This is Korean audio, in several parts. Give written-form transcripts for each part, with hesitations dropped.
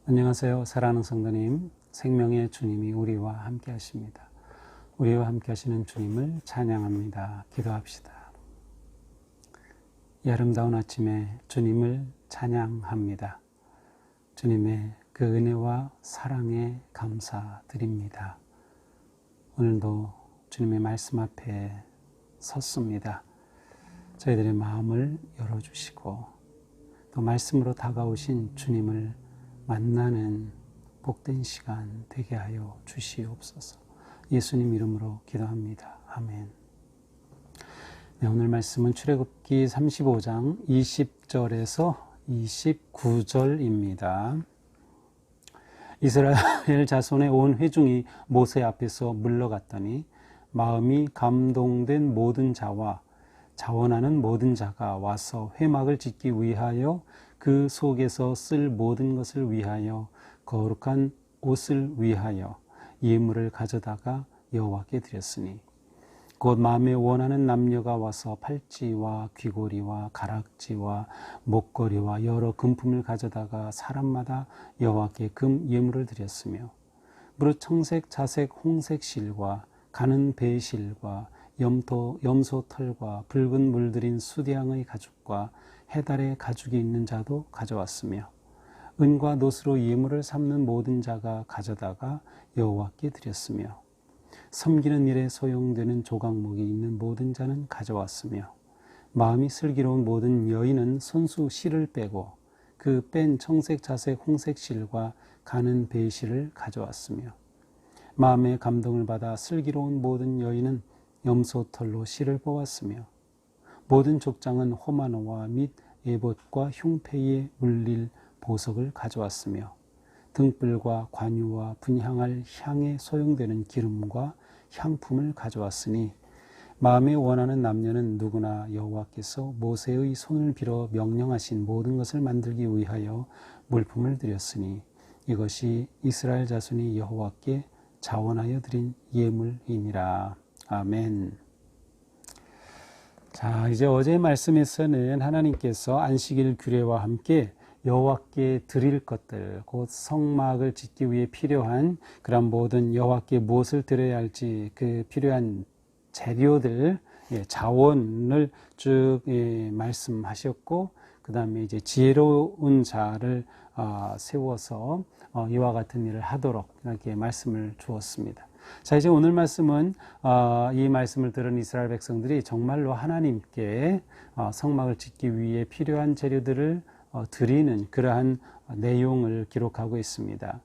안녕하세요. 사랑하는 성도님, 생명의 주님이 우리와 함께 하십니다. 우리와 함께 하시는 주님을 찬양합니다. 기도합시다. 이 아름다운 아침에 주님을 찬양합니다. 주님의 그 은혜와 사랑에 감사드립니다. 오늘도 주님의 말씀 앞에 섰습니다. 저희들의 마음을 열어주시고 또 말씀으로 다가오신 주님을 만나는 복된 시간 되게 하여 주시옵소서. 예수님 이름으로 기도합니다. 아멘. 네, 오늘 말씀은 출애굽기 35장 20절에서 29절입니다. 이스라엘 자손의 온 회중이 모세 앞에서 물러갔더니 마음이 감동된 모든 자와 자원하는 모든 자가 와서 회막을 짓기 위하여 그 속에서 쓸 모든 것을 위하여 거룩한 옷을 위하여 예물을 가져다가 여호와께 드렸으니 곧 마음에 원하는 남녀가 와서 팔찌와 귀고리와 가락지와 목걸이와 여러 금품을 가져다가 사람마다 여호와께 금 예물을 드렸으며 무릇 청색, 자색, 홍색 실과 가는 배실과 염소 털과 붉은 물들인 수디양의 가죽과 해달의 가죽이 있는 자도 가져왔으며 은과 노스로 예물을 삼는 모든 자가 가져다가 여호와께 드렸으며 섬기는 일에 소용되는 조각목이 있는 모든 자는 가져왔으며 마음이 슬기로운 모든 여인은 손수 실을 빼고 그 뺀 청색, 자색, 홍색 실과 가는 배실을 가져왔으며 마음의 감동을 받아 슬기로운 모든 여인은 염소털로 실을 뽑았으며 모든 족장은 호마노와 및 에봇과 흉패에 물릴 보석을 가져왔으며 등불과 관유와 분향할 향에 소용되는 기름과 향품을 가져왔으니 마음에 원하는 남녀는 누구나 여호와께서 모세의 손을 빌어 명령하신 모든 것을 만들기 위하여 물품을 드렸으니 이것이 이스라엘 자손이 여호와께 자원하여 드린 예물이니라. 아멘. 자, 이제 어제 말씀에서는 하나님께서 안식일 규례와 함께 여호와께 드릴 것들, 곧 성막을 짓기 위해 필요한 그런 모든 여호와께 무엇을 드려야 할지 그 필요한 재료들, 자원을 쭉 말씀하셨고, 그 다음에 이제 지혜로운 자를 세워서 이와 같은 일을 하도록 이렇게 말씀을 주었습니다. 자, 이제 오늘 말씀은 이 말씀을 들은 이스라엘 백성들이 정말로 하나님께 성막을 짓기 위해 필요한 재료들을 드리는 그러한 내용을 기록하고 있습니다.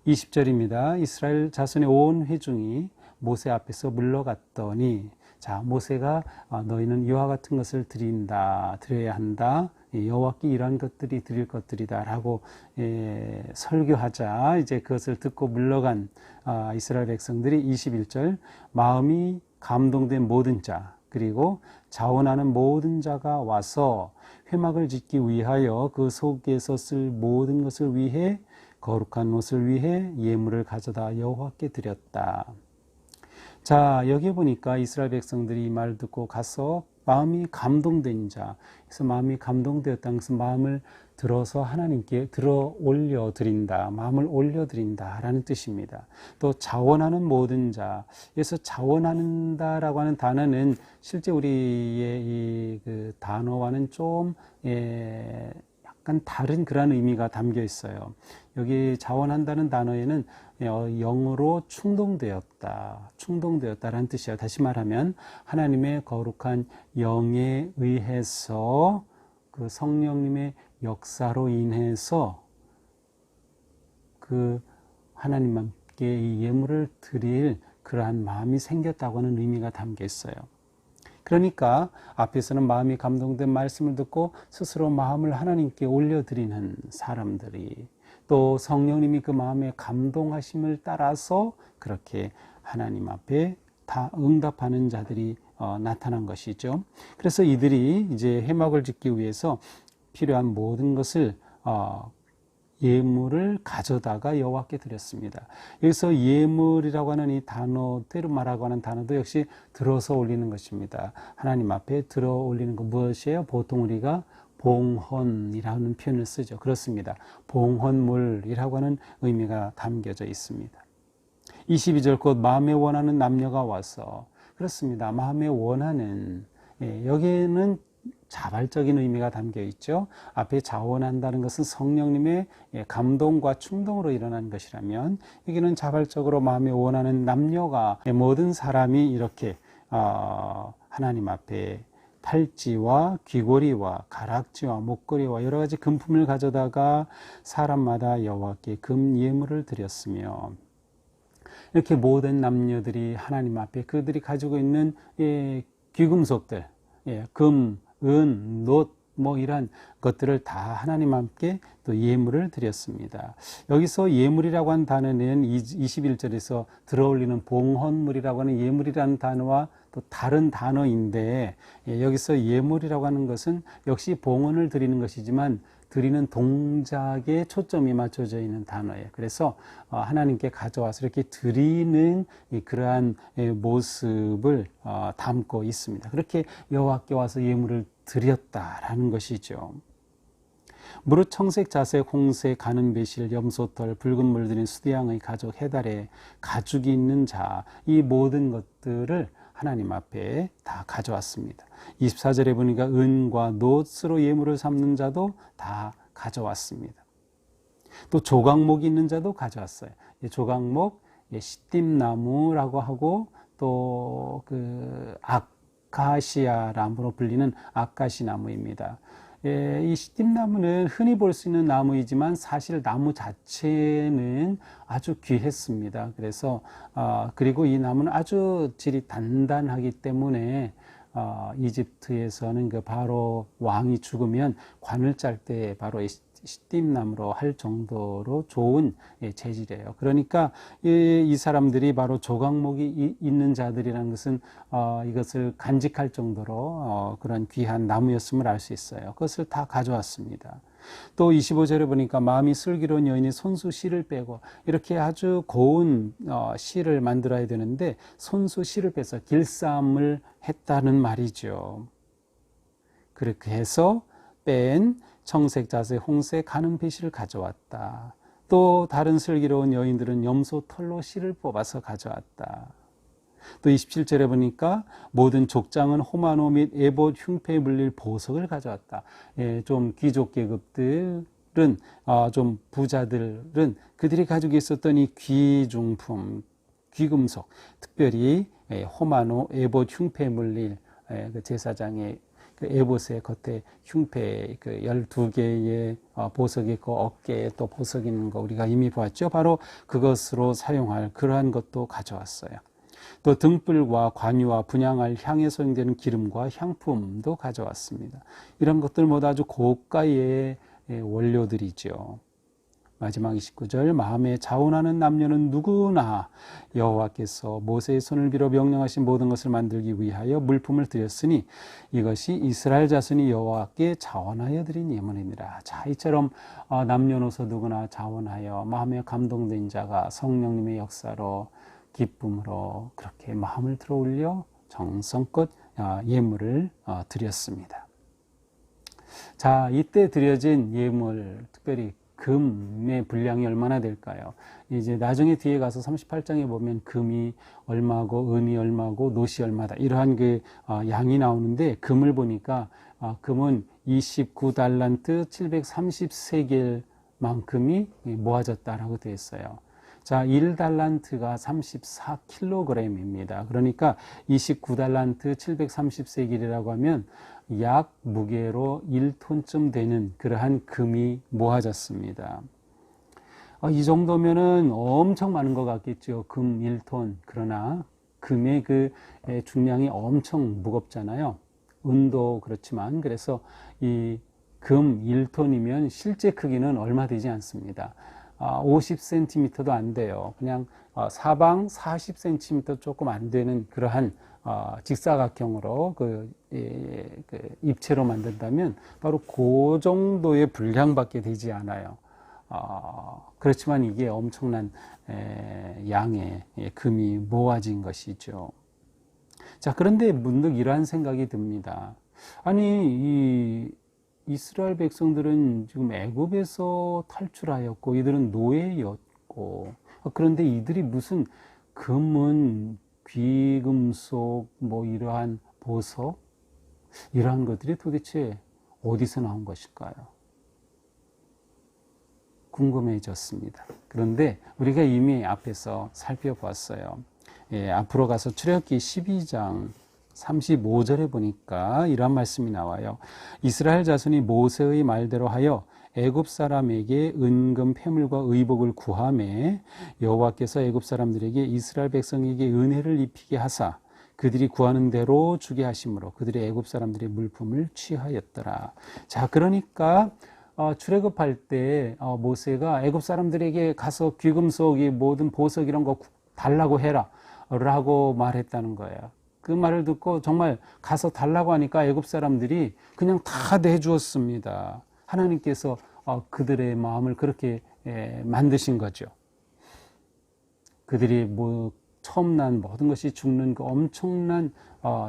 20절입니다. 이스라엘 자손의 온 회중이 모세 앞에서 물러갔더니 자, 모세가 너희는 이와 같은 것을 드려야 한다. 여호와께 이러한 것들이 드릴 것들이다라고 설교하자 이제 그것을 듣고 물러간 이스라엘 백성들이 21절 마음이 감동된 모든 자 그리고 자원하는 모든 자가 와서 회막을 짓기 위하여 그 속에서 쓸 모든 것을 위해 거룩한 옷을 위해 예물을 가져다 여호와께 드렸다. 자, 여기 보니까 이스라엘 백성들이 이 말을 듣고 가서 마음이 감동된 자, 그래서 마음이 감동되었다는 것은 마음을 들어서 하나님께 들어 올려드린다, 마음을 올려드린다라는 뜻입니다. 또 자원하는 모든 자, 그래서 자원한다라고 하는 단어는 실제 우리의 이 그 단어와는 좀 약간 다른 그런 의미가 담겨 있어요. 여기 자원한다는 단어에는 영어로 충동되었다라는 뜻이에요. 다시 말하면 하나님의 거룩한 영에 의해서 그 성령님의 역사로 인해서 그 하나님께 이 예물을 드릴 그러한 마음이 생겼다고 하는 의미가 담겨 있어요. 그러니까 앞에서는 마음이 감동된 말씀을 듣고 스스로 마음을 하나님께 올려드리는 사람들이 또 성령님이 그 마음에 감동하심을 따라서 그렇게 하나님 앞에 다 응답하는 자들이 나타난 것이죠. 그래서 이들이 이제 회막을 짓기 위해서 필요한 모든 것을 예물을 가져다가 여호와께 드렸습니다. 여기서 예물이라고 하는 이 단어, 테르마라고 하는 단어도 역시 들어서 올리는 것입니다. 하나님 앞에 들어 올리는 것 무엇이에요? 보통 우리가 봉헌이라는 표현을 쓰죠. 그렇습니다. 봉헌물이라고 하는 의미가 담겨져 있습니다. 22절 곧 마음에 원하는 남녀가 와서, 그렇습니다. 마음에 원하는, 여기에는 자발적인 의미가 담겨 있죠. 앞에 자원한다는 것은 성령님의 감동과 충동으로 일어난 것이라면, 여기는 자발적으로 마음에 원하는 남녀가, 모든 사람이 이렇게 하나님 앞에 팔찌와 귀고리와 가락지와 목걸이와 여러 가지 금품을 가져다가 사람마다 여호와께 금 예물을 드렸으며, 이렇게 모든 남녀들이 하나님 앞에 그들이 가지고 있는 귀금속들, 금, 은, 놋, 이런 것들을 다 하나님 앞에 또 예물을 드렸습니다. 여기서 예물이라고 한 단어는 21절에서 들어올리는 봉헌물이라고 하는 예물이라는 단어와 또 다른 단어인데, 여기서 예물이라고 하는 것은 역시 봉헌을 드리는 것이지만 드리는 동작에 초점이 맞춰져 있는 단어예요. 그래서 하나님께 가져와서 이렇게 드리는 그러한 모습을 담고 있습니다. 그렇게 여호와께 와서 예물을 드렸다라는 것이죠. 무릇 청색, 자색, 홍색, 가는 배실, 염소털, 붉은 물들인 수디양의 가죽, 해달에 가죽이 있는 자, 이 모든 것들을 하나님 앞에 다 가져왔습니다. 24절에 보니까 은과 놋으로 예물을 삼는 자도 다 가져왔습니다. 또 조각목이 있는 자도 가져왔어요. 조각목, 시띠나무라고 하고 또 그 아카시아라고 불리는 아카시 나무입니다. 이 시띠나무는 흔히 볼 수 있는 나무이지만 사실 나무 자체는 아주 귀했습니다. 그래서 그리고 이 나무는 아주 질이 단단하기 때문에 이집트에서는 그 바로 왕이 죽으면 관을 짤 때 바로 이 시띠나무로 할 정도로 좋은 재질이에요. 그러니까 이 사람들이 바로 조각목이 있는 자들이라는 것은 이것을 간직할 정도로 그런 귀한 나무였음을 알 수 있어요. 그것을 다 가져왔습니다. 또 25절에 보니까 마음이 슬기로운 여인이 손수 실을 빼고, 이렇게 아주 고운 실을 만들어야 되는데 손수 실을 빼서 길쌈을 했다는 말이죠. 그렇게 해서 뺀 청색, 자색, 홍색, 가는 배실을 가져왔다. 또 다른 슬기로운 여인들은 염소 털로 실을 뽑아서 가져왔다. 또 27절에 보니까 모든 족장은 호마노 및 에봇 흉패에 물릴 보석을 가져왔다. 좀 귀족 계급들은, 좀 부자들은 그들이 가지고 있었던 이 귀중품, 귀금속, 특별히 호마노, 에봇 흉패에 물릴 그 제사장의 그 에봇의 겉에 흉패 그 12개의 보석이 있고 어깨에 또 보석이 있는 거 우리가 이미 보았죠. 바로 그것으로 사용할 그러한 것도 가져왔어요. 또 등불과 관유와 분향할 향에 소용되는 기름과 향품도 가져왔습니다. 이런 것들 모두 아주 고가의 원료들이죠. 마지막 29절 마음에 자원하는 남녀는 누구나 여호와께서 모세의 손을 빌어 명령하신 모든 것을 만들기 위하여 물품을 드렸으니 이것이 이스라엘 자손이 여호와께 자원하여 드린 예물이니라. 자, 이처럼 남녀노소 누구나 자원하여 마음에 감동된 자가 성령님의 역사로 기쁨으로 그렇게 마음을 들어 올려 정성껏 예물을 드렸습니다. 자, 이때 드려진 예물, 특별히 금의 분량이 얼마나 될까요? 이제 나중에 뒤에 가서 38장에 보면 금이 얼마고 은이 얼마고 놋이 얼마다 이러한 그 양이 나오는데, 금을 보니까 금은 29달란트 730세겔만큼이 모아졌다라고 되어 있어요. 자, 1달란트가 34kg입니다. 그러니까 29달란트 730세겔이라고 하면 약 무게로 1톤쯤 되는 그러한 금이 모아졌습니다. 이 정도면은 엄청 많은 것 같겠죠. 금 1톤. 그러나 금의 그 중량이 엄청 무겁잖아요. 은도 그렇지만, 그래서 이 금 1톤이면 실제 크기는 얼마 되지 않습니다. 50cm도 안 돼요. 그냥 사방 40cm 조금 안 되는 그러한 직사각형으로 그 입체로 만든다면 바로 그 정도의 분량밖에 되지 않아요. 그렇지만 이게 엄청난 양의 금이 모아진 것이죠. 자, 그런데 문득 이러한 생각이 듭니다. 아니, 이스라엘 백성들은 지금 애굽에서 탈출하였고 이들은 노예였고 그런데 이들이 무슨 금은 귀금속 뭐 이러한 보석 이러한 것들이 도대체 어디서 나온 것일까요? 궁금해졌습니다. 그런데 우리가 이미 앞에서 살펴봤어요. 앞으로 가서 출애굽기 12장 35절에 보니까 이러한 말씀이 나와요. 이스라엘 자손이 모세의 말대로 하여 애굽 사람에게 은금 패물과 의복을 구하매 여호와께서 애굽 사람들에게 이스라엘 백성에게 은혜를 입히게 하사 그들이 구하는 대로 주게 하심으로 그들의 애굽 사람들의 물품을 취하였더라. 자, 그러니까 출애굽할 때 모세가 애굽 사람들에게 가서 귀금속이 모든 보석 이런 거 달라고 해라 라고 말했다는 거예요. 그 말을 듣고 정말 가서 달라고 하니까 애굽 사람들이 그냥 다 내주었습니다. 하나님께서 그들의 마음을 그렇게 만드신 거죠. 그들이 처음 난 모든 것이 죽는 그 엄청난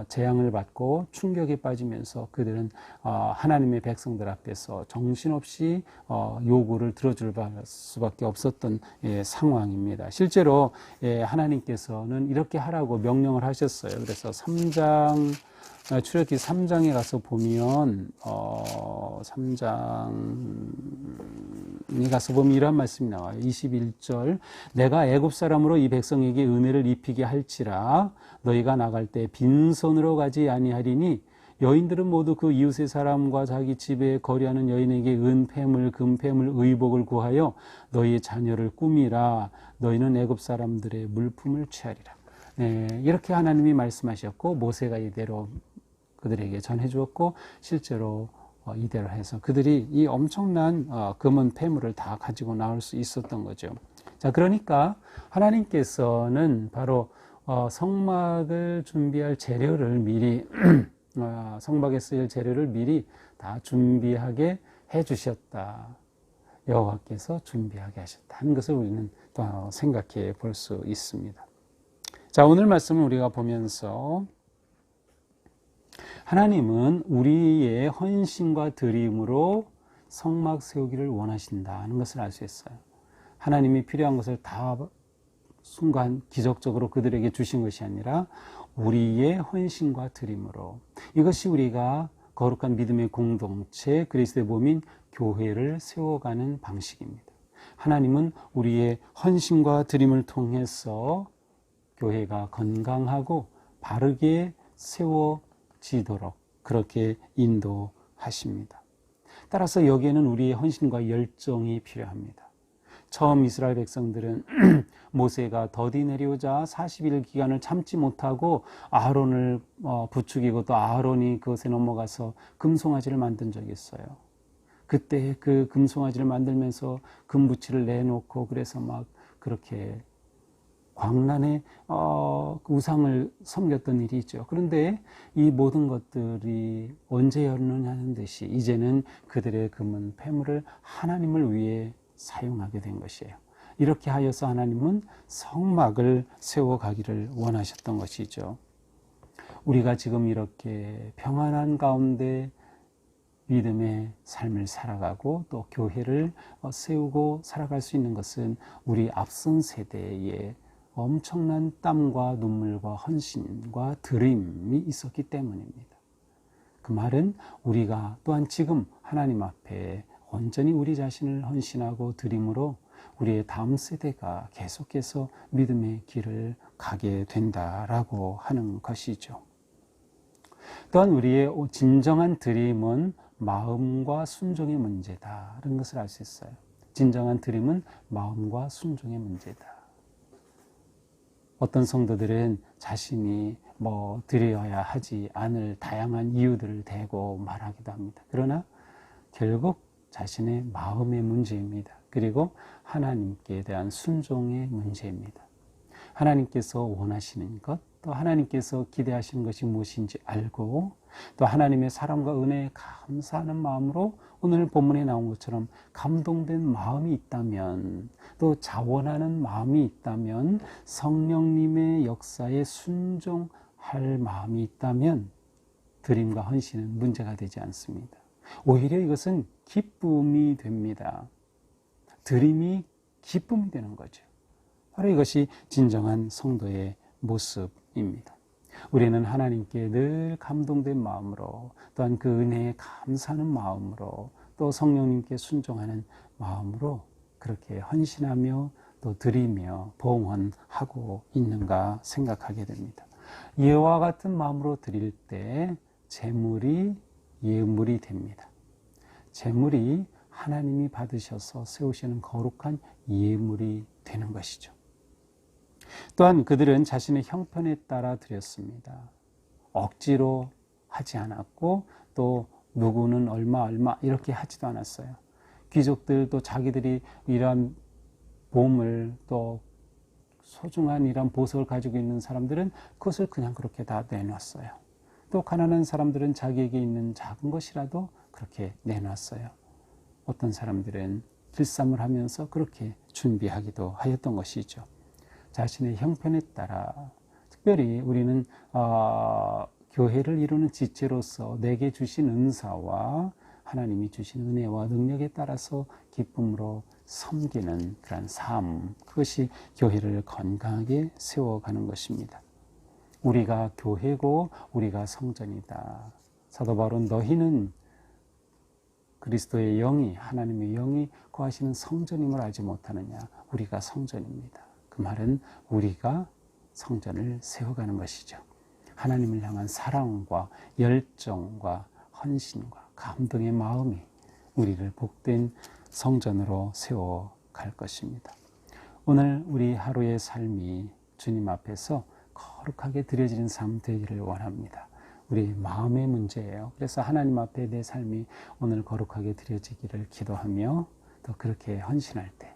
재앙을 받고 충격에 빠지면서 그들은 하나님의 백성들 앞에서 정신없이 요구를 들어줄 수밖에 없었던 상황입니다. 실제로 하나님께서는 이렇게 하라고 명령을 하셨어요. 그래서 출애굽기 3장에 가서 보면 3장에 가서 보면 이런 말씀이 나와요. 21절 내가 애굽 사람으로 이 백성에게 은혜를 입히게 할지라 너희가 나갈 때 빈손으로 가지 아니하리니 여인들은 모두 그 이웃의 사람과 자기 집에 거리하는 여인에게 은패물 금패물 의복을 구하여 너희의 자녀를 꾸미라 너희는 애굽 사람들의 물품을 취하리라. 이렇게 하나님이 말씀하셨고 모세가 이대로 그들에게 전해주었고 실제로 이대로 해서 그들이 이 엄청난 금은 패물을 다 가지고 나올 수 있었던 거죠. 자, 그러니까 하나님께서는 바로 성막을 준비할 재료를 미리 성막에 쓰일 재료를 미리 다 준비하게 해주셨다. 여호와께서 준비하게 하셨다는 것을 우리는 또 생각해 볼 수 있습니다. 자, 오늘 말씀을 우리가 보면서 하나님은 우리의 헌신과 드림으로 성막 세우기를 원하신다는 것을 알 수 있어요. 하나님이 필요한 것을 다 순간 기적적으로 그들에게 주신 것이 아니라 우리의 헌신과 드림으로 이것이 우리가 거룩한 믿음의 공동체 그리스도의 몸인 교회를 세워가는 방식입니다. 하나님은 우리의 헌신과 드림을 통해서 교회가 건강하고 바르게 세워지도록 그렇게 인도하십니다. 따라서 여기에는 우리의 헌신과 열정이 필요합니다. 처음 이스라엘 백성들은 모세가 더디 내려오자 40일 기간을 참지 못하고 아론을 부추기고 또 아론이 그것에 넘어가서 금송아지를 만든 적이 있어요. 그때 그 금송아지를 만들면서 금부치를 내놓고 그래서 막 그렇게 광란의 우상을 섬겼던 일이 있죠. 그런데 이 모든 것들이 언제였느냐는 듯이 이제는 그들의 금은 패물을 하나님을 위해 사용하게 된 것이에요. 이렇게 하여서 하나님은 성막을 세워가기를 원하셨던 것이죠. 우리가 지금 이렇게 평안한 가운데 믿음의 삶을 살아가고 또 교회를 세우고 살아갈 수 있는 것은 우리 앞선 세대의 엄청난 땀과 눈물과 헌신과 드림이 있었기 때문입니다. 그 말은 우리가 또한 지금 하나님 앞에 온전히 우리 자신을 헌신하고 드림으로 우리의 다음 세대가 계속해서 믿음의 길을 가게 된다라고 하는 것이죠. 또한 우리의 진정한 드림은 마음과 순종의 문제다라는 것을 알 수 있어요. 진정한 드림은 마음과 순종의 문제다. 어떤 성도들은 자신이 드려야 하지 않을 다양한 이유들을 대고 말하기도 합니다. 그러나 결국 자신의 마음의 문제입니다. 그리고 하나님께 대한 순종의 문제입니다. 하나님께서 원하시는 것, 또 하나님께서 기대하시는 것이 무엇인지 알고 또 하나님의 사랑과 은혜에 감사하는 마음으로 오늘 본문에 나온 것처럼 감동된 마음이 있다면 또 자원하는 마음이 있다면 성령님의 역사에 순종할 마음이 있다면 드림과 헌신은 문제가 되지 않습니다. 오히려 이것은 기쁨이 됩니다. 드림이 기쁨이 되는 거죠. 바로 이것이 진정한 성도의 모습입니다. 우리는 하나님께 늘 감동된 마음으로, 또한 그 은혜에 감사하는 마음으로, 또 성령님께 순종하는 마음으로 그렇게 헌신하며 또 드리며 봉헌하고 있는가 생각하게 됩니다. 이와 같은 마음으로 드릴 때 재물이 예물이 됩니다. 재물이 하나님이 받으셔서 세우시는 거룩한 예물이 되는 것이죠. 또한 그들은 자신의 형편에 따라 드렸습니다. 억지로 하지 않았고 또 누구는 얼마 이렇게 하지도 않았어요. 귀족들도 자기들이 이러한 보물 또 소중한 이런 보석을 가지고 있는 사람들은 그것을 그냥 그렇게 다 내놨어요. 또 가난한 사람들은 자기에게 있는 작은 것이라도 그렇게 내놨어요. 어떤 사람들은 길쌈을 하면서 그렇게 준비하기도 하였던 것이죠. 자신의 형편에 따라, 특별히 우리는 교회를 이루는 지체로서 내게 주신 은사와 하나님이 주신 은혜와 능력에 따라서 기쁨으로 섬기는 그런 삶, 그것이 교회를 건강하게 세워가는 것입니다. 우리가 교회고 우리가 성전이다. 사도 바울은 너희는 그리스도의 영이, 하나님의 영이 거하시는 성전임을 알지 못하느냐. 우리가 성전입니다. 그 말은 우리가 성전을 세워가는 것이죠. 하나님을 향한 사랑과 열정과 헌신과 감동의 마음이 우리를 복된 성전으로 세워갈 것입니다. 오늘 우리 하루의 삶이 주님 앞에서 거룩하게 드려지는 삶 되기를 원합니다. 우리 마음의 문제예요. 그래서 하나님 앞에 내 삶이 오늘 거룩하게 드려지기를 기도하며 또 그렇게 헌신할 때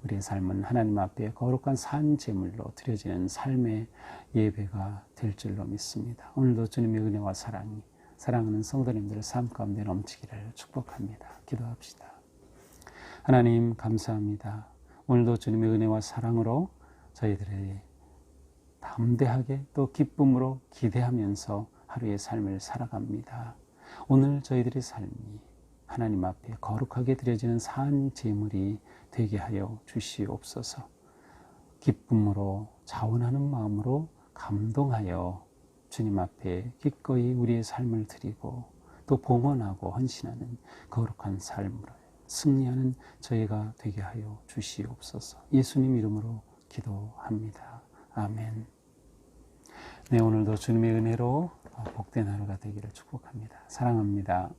우리의 삶은 하나님 앞에 거룩한 산 제물로 드려지는 삶의 예배가 될 줄로 믿습니다. 오늘도 주님의 은혜와 사랑이 사랑하는 성도님들의 삶 가운데 넘치기를 축복합니다. 기도합시다. 하나님 감사합니다. 오늘도 주님의 은혜와 사랑으로 저희들의 담대하게 또 기쁨으로 기대하면서 하루의 삶을 살아갑니다. 오늘 저희들의 삶이 하나님 앞에 거룩하게 드려지는 산 제물이 되게 하여 주시옵소서. 기쁨으로 자원하는 마음으로 감동하여 주님 앞에 기꺼이 우리의 삶을 드리고 또 봉헌하고 헌신하는 거룩한 삶으로 승리하는 저희가 되게 하여 주시옵소서. 예수님 이름으로 기도합니다. 아멘. 네, 오늘도 주님의 은혜로 복된 하루가 되기를 축복합니다. 사랑합니다.